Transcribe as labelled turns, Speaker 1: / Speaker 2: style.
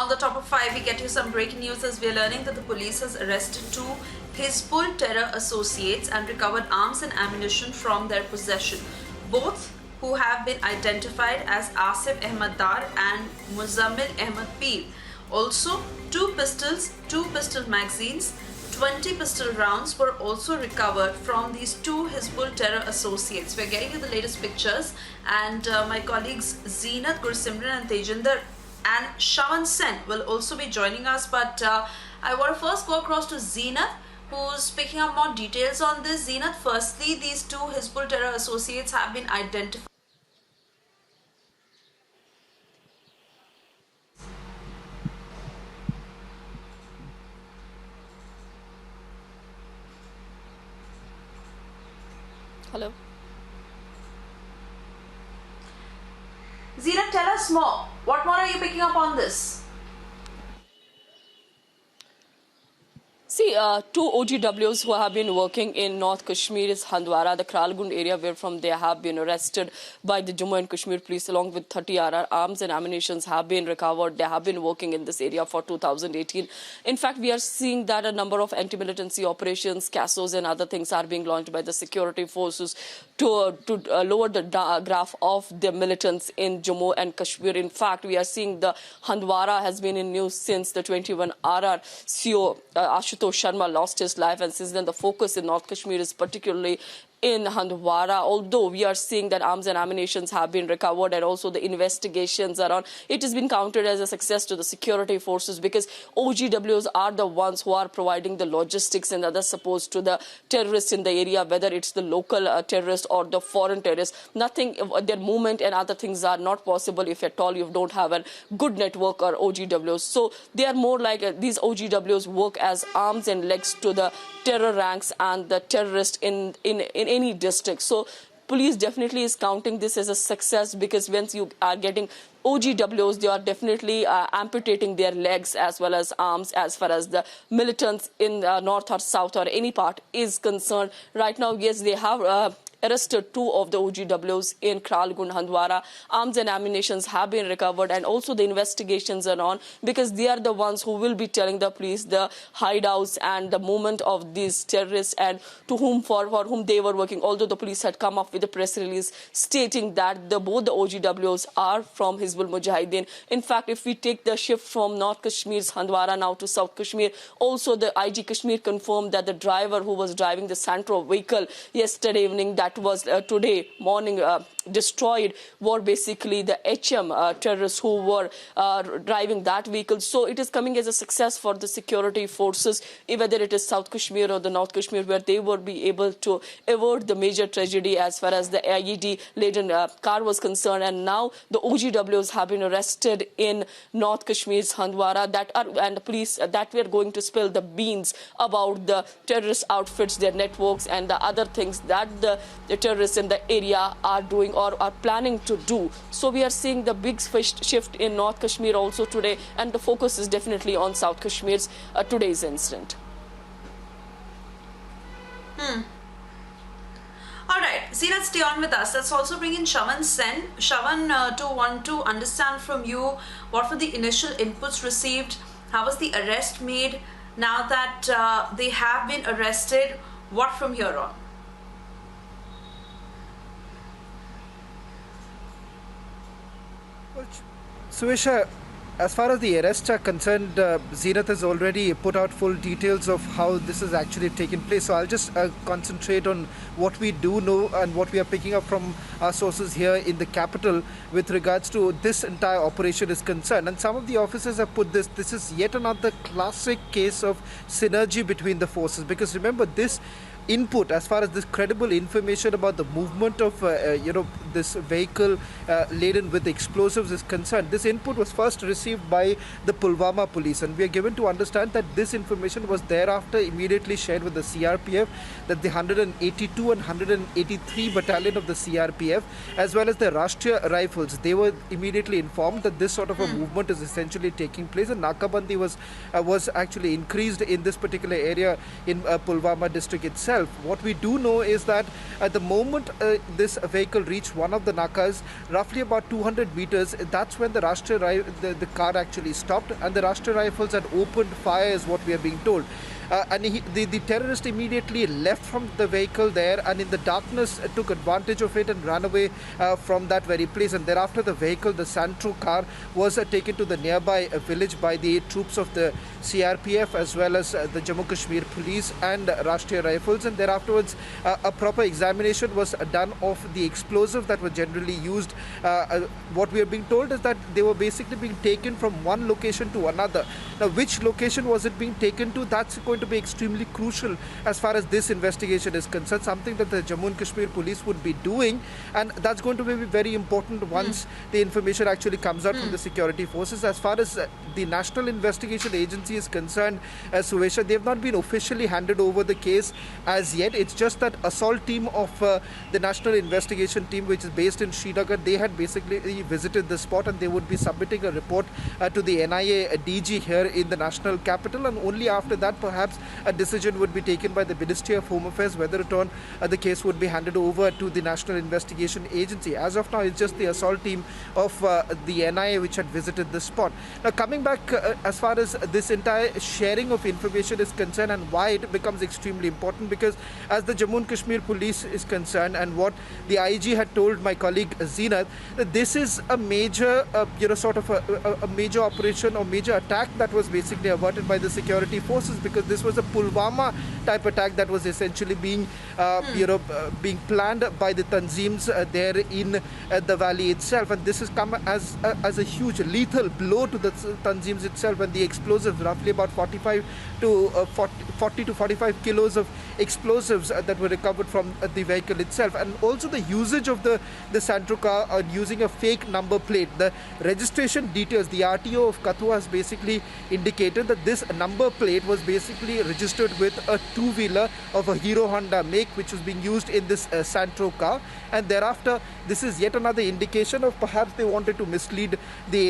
Speaker 1: On the top of 5, we get you some breaking news as we are learning that the police has arrested two Hizbul terror associates and recovered arms and ammunition from their possession. Both who have been identified as Asif Ahmad Dar and Muzammil Ahmad Pir. Also, two pistols, two pistol magazines, 20 pistol rounds were also recovered from these two Hizbul terror associates. We're getting you the latest pictures, and my colleagues Zeenat, Gursimran and Tejinder and Shawan Sen will also be joining us. But I want to first go across to Zeenat, who's picking up more details on this. Zeenat, firstly, these two Hizbul terror associates have been identified.
Speaker 2: Hello.
Speaker 1: Zeenat, tell us more. What more are you picking up on this?
Speaker 2: See, two OGWs who have been working in North Kashmir's Handwara, the Kralgund area, where from they have been arrested by the Jammu and Kashmir police, along with 30 RR arms and ammunitions have been recovered. They have been working in this area for 2018. In fact, we are seeing that a number of anti-militancy operations, CASOs and other things are being launched by the security forces to lower the graph of the militants in Jammu and Kashmir. In fact, we are seeing the Handwara has been in news since the 21 RR CO Ashutosh Sharma lost his life, and since then the focus in North Kashmir is particularly in Handwara. Although we are seeing that arms and ammunitions have been recovered and also the investigations are on, it has been counted as a success to the security forces, because OGWs are the ones who are providing the logistics and other supports to the terrorists in the area, whether it's the local terrorists or the foreign terrorists. Nothing, their movement and other things are not possible if at all you don't have a good network or OGWs. So they are more like these OGWs work as arms and legs to the terror ranks and the terrorists in any district. So police definitely is counting this as a success, because once you are getting OGWs, they are definitely amputating their legs as well as arms as far as the militants in north or south or any part is concerned. Right now, yes, they have arrested two of the OGWs in Kralgund, Handwara. Arms and ammunitions have been recovered, and also the investigations are on, because they are the ones who will be telling the police the hideouts and the movement of these terrorists and to whom for whom they were working. Although the police had come up with a press release stating that both the OGWs are from Hizbul Mujahideen. In fact, if we take the shift from North Kashmir's Handwara now to South Kashmir, also the IG Kashmir confirmed that the driver who was driving the Santro vehicle yesterday evening, that was today morning destroyed, were basically the HM terrorists who were driving that vehicle. So it is coming as a success for the security forces, whether it is South Kashmir or the North Kashmir, where they will be able to avert the major tragedy as far as the IED-laden car was concerned. And now the OGWs have been arrested in North Kashmir's Handwara, and the police that were going to spill the beans about the terrorist outfits, their networks, and the other things that the terrorists in the area are doing or are planning to do. So we are seeing the big shift in North Kashmir also today, and the focus is definitely on South Kashmir's today's incident.
Speaker 1: All right, Zeenat, stay on with us. Let's also bring in Shawan Sen. Shawan, to want to understand from you, what were the initial inputs received? How was the arrest made? Now that they have been arrested, what from here on?
Speaker 3: Suisha, as far as the arrests are concerned, Zeenat has already put out full details of how this has actually taken place. So I'll just concentrate on what we do know and what we are picking up from our sources here in the capital with regards to this entire operation is concerned. And some of the officers have put this is yet another classic case of synergy between the forces. Because remember, this input as far as this credible information about the movement of this vehicle laden with explosives is concerned, this input was first received by the Pulwama police, and we are given to understand that this information was thereafter immediately shared with the CRPF, that the 182 and 183 battalion of the CRPF as well as the Rashtriya Rifles, they were immediately informed that this sort of a movement is essentially taking place, and Nakabandi was actually increased in this particular area in Pulwama district itself. What we do know is that at the moment this vehicle reached one one of the nakas, roughly about 200 meters. That's when the the car actually stopped, and the Rashtriya Rifles had opened fire, is what we are being told. The terrorist immediately left from the vehicle there, and in the darkness took advantage of it and ran away from that very place. And thereafter the vehicle, the Santro car, was taken to the nearby village by the troops of the CRPF as well as the Jammu Kashmir Police and Rashtriya Rifles. And thereafterwards a proper examination was done of the explosives that were generally used. What we are being told is that they were basically being taken from one location to another. Now, which location was it being taken to? That's going to be extremely crucial as far as this investigation is concerned, something that the Jammu and Kashmir Police would be doing, and that's going to be very important once the information actually comes out from the security forces. As far as the National Investigation Agency is concerned, Suesha, they have not been officially handed over the case as yet. It's just that assault team of the National Investigation Team, which is based in Srinagar, they had basically visited the spot, and they would be submitting a report to the NIA DG here in the national capital, and only after that perhaps a decision would be taken by the Ministry of Home Affairs whether or not the case would be handed over to the National Investigation Agency. As of now, it's just the assault team of the NIA which had visited the spot. Now, coming back as far as this entire sharing of information is concerned and why it becomes extremely important, because as the Jammu and Kashmir Police is concerned and what the IG had told my colleague Zeenat, that this is a major, sort of a major operation or major attack that was basically averted by the security forces, because this was a Pulwama type attack that was essentially being, being planned by the Tanzims there in the valley itself, and this has come as a huge lethal blow to the Tanzims itself. And the explosives, roughly about 40 to 45 kilos of explosives that were recovered from the vehicle itself, and also the usage of the Santro car using a fake number plate. The registration details, the RTO of Kathua has basically indicated that this number plate was basically registered with a two-wheeler of a Hero Honda make, which was being used in this Santro car. And thereafter, this is yet another indication of perhaps they wanted to mislead the